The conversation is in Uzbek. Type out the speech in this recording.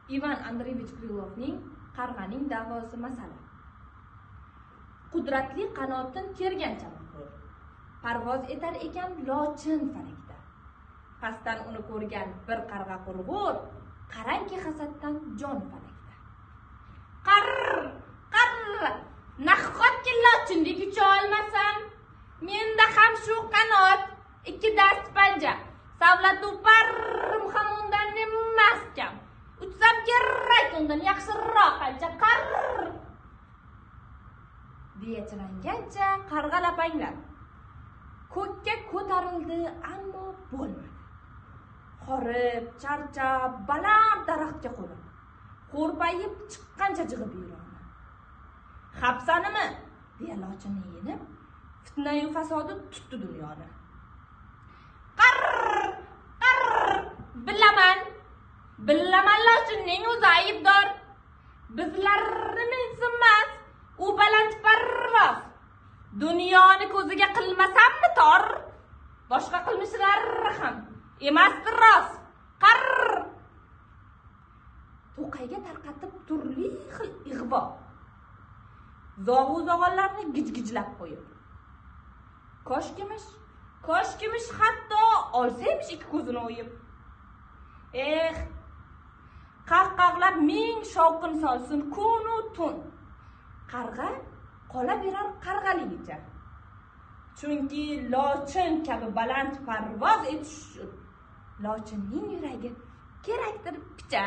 Ivan Andreyevich Krylovning Qarg'aning da'vosi masala. Qudratli qanotin kergan chaqaloq parvoz etar ekan lochin falakda. Pastdan uni ko'rgan bir qarg'a qurg'ur, qarangki hasaddan jon falakda. Qarr, nahotki lochinlik ucha olmasam, menda ham shu qanot, ikki dast panja, savlatu parrim ham undan emas kam. Utsam kerak undan yaxshiroq qancha qarr. Deya chirangancha qarg'a lapanglab ko'kka ko'tarildi, ammo bo'lmadi. Horib, charchab, baland daraxtga qo'nib, qo'rpayib chiqqancha jig'ib yuradi. Xapsanimi? Deya lochinni yenib, fitna-yu fasodi tutdi dunyoni. Qarr, bilaman lochinning o'zi aybdor. Bizlarni mensimas, u baland parvoz. Dunyoni ko'ziga qilmasammi tor? Boshqa qilmishlar ham emasdir rost. Qarr. To'qayga tarqatib turli xil ig'vo. Zog'u-zog'onlarni gijgijlab qo'yib. Koshkimish hatto olsaymish ikki ko'zini o'yib. Qahqahlab ming shovqin solsin kunu tun. Qarg'a qola berar qarg'aligicha. Chunki lochin kabi baland parvoz etish uchun lochinning yuragi kerakdir picha.